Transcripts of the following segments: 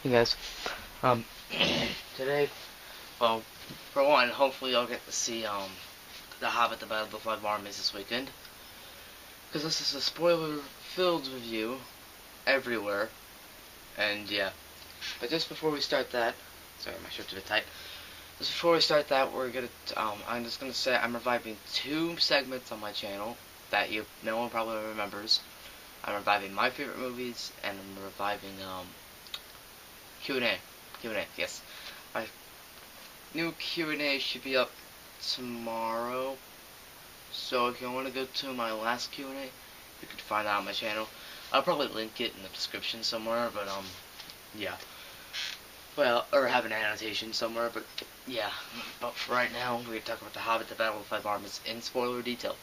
Hey guys, um, today, well, for one, hopefully y'all get to see, The Hobbit, the Battle of the Five Armies this weekend, because this is a spoiler-filled review everywhere, and yeah, but just before we start that, sorry, my shirt's a bit tight, just before we start that, I'm just gonna say I'm reviving two segments on my channel that no one probably remembers. I'm reviving my favorite movies, and I'm reviving, Q&A, yes. My new Q&A should be up tomorrow. So if you want to go to my last Q&A, you can find that on my channel. I'll probably link it in the description somewhere, but yeah. Well, or have an annotation somewhere, but yeah. But for right now, we're going to talk about The Hobbit, the Battle of the Five Armies in spoiler detail.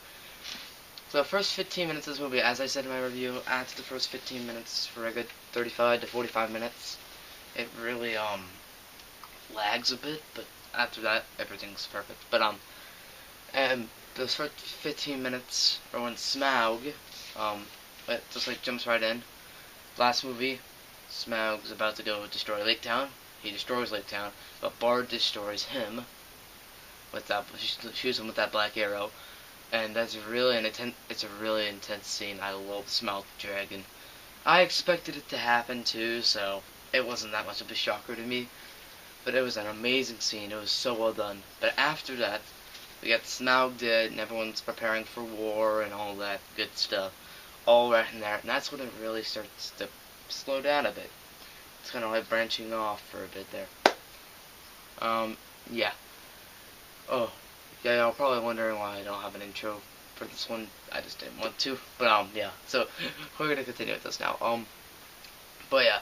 So the first 15 minutes of this movie, as I said in my review, after the first 15 minutes for a good 35 to 45 minutes, it really lags a bit, but after that, everything's perfect. But and those first 15 minutes are when Smaug, it just like jumps right in. Last movie, Smaug's about to go destroy Lake Town. He destroys Lake Town, but Bard destroys him with that, shoots him with that black arrow, and that's really it's a really intense scene. I love Smaug the Dragon. I expected it to happen too, so it wasn't that much of a shocker to me. But it was an amazing scene. It was so well done. But after that, we got Smaug dead, and everyone's preparing for war and all that good stuff. All right in there, and that's when it really starts to slow down a bit. It's kind of like branching off for a bit there. Yeah. Oh, yeah, y'all probably wondering why I don't have an intro for this one. I just didn't want to. But, yeah. So, we're gonna continue with this now. But yeah.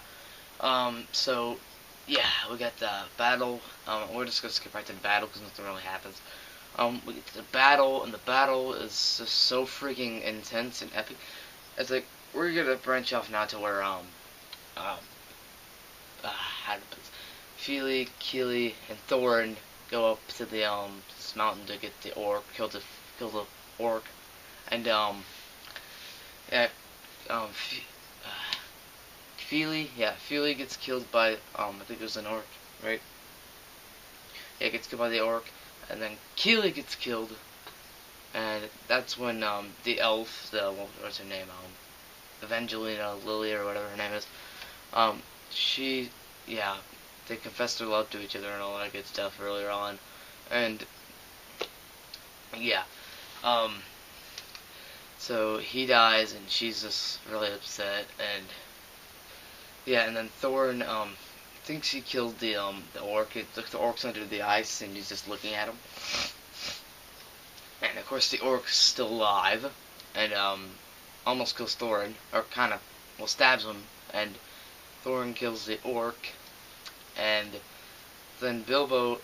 So, yeah, we got the battle. We're just gonna skip right to the battle because nothing really happens. We get to the battle, and the battle is just so freaking intense and epic. It's like we're gonna branch off now to where how to put this? Fili, Kili, and Thorin go up to the this mountain to get the orc, kill the orc, and yeah, Fili gets killed by I think it was an orc, right? Yeah, gets killed by the orc, and then Kili gets killed, and that's when the elf, what's her name, Evangelina Lily or whatever her name is, she, yeah, they confessed their love to each other and all that good stuff earlier on, and yeah, um, so he dies and she's just really upset, and yeah, and then Thorin thinks he killed the orc. The orc's under the ice and he's just looking at him. And of course the orc's still alive, and almost kills Thorin, or kind of, well, stabs him, and Thorin kills the orc, and then Bilbo,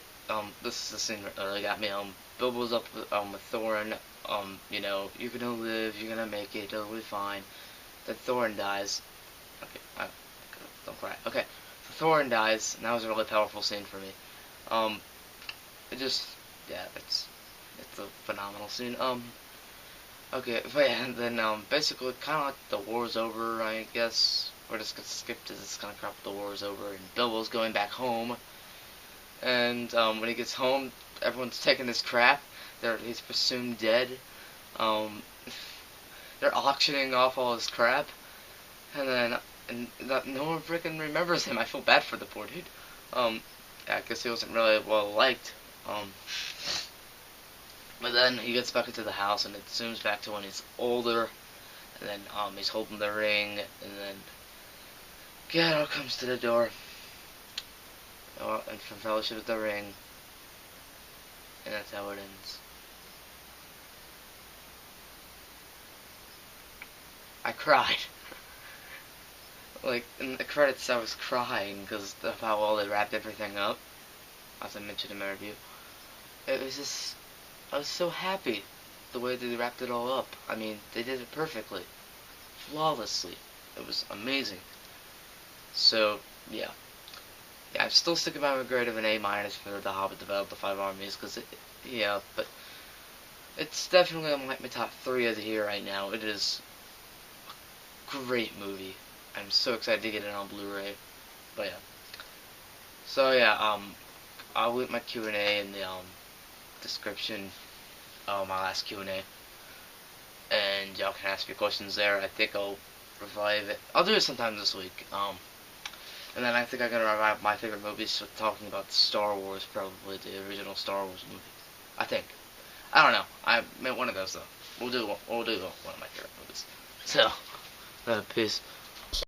this is the scene that really got me. Bilbo's up with Thorin. You know, you're gonna live, you're gonna make it, it'll be fine. Then Thorin dies. Okay, don't cry. Okay, so Thorin dies, and that was a really powerful scene for me. It just, yeah, it's a phenomenal scene. Okay, but yeah, and then basically, kind of like the war's over, I guess. We're just gonna skip to this kind of crap. The war's over, and Bilbo's going back home. And when he gets home, everyone's taking his crap. He's presumed dead. Um, they're auctioning off all his crap, and then no one freaking remembers him. I feel bad for the poor dude. Yeah, I guess he wasn't really well liked. But then he gets back into the house, and it zooms back to when he's older, and then he's holding the ring, and then Gandalf comes to the door, and from Fellowship of the Ring, and that's how it ends. I cried. Like, in the credits I was crying because of how well they wrapped everything up, as I mentioned in my review. It was just, I was so happy the way they wrapped it all up. I mean, they did it perfectly. Flawlessly. It was amazing. So, yeah. Yeah, I'm still sticking by my grade of an A- for The Hobbit, the Battle of the Five Armies, because yeah, but it's definitely on like my top 3 of the year right now. It is a great movie. I'm so excited to get it on Blu-ray. But yeah. So yeah, I'll link my Q&A in the description. My last Q&A, and y'all can ask your questions there. I think I'll revive it. I'll do it sometime this week. And then I think I'm gonna revive my favorite movies, with talking about Star Wars, probably the original Star Wars movies. I think. I don't know. I meant one of those though. We'll do one of my favorite movies. So, peace.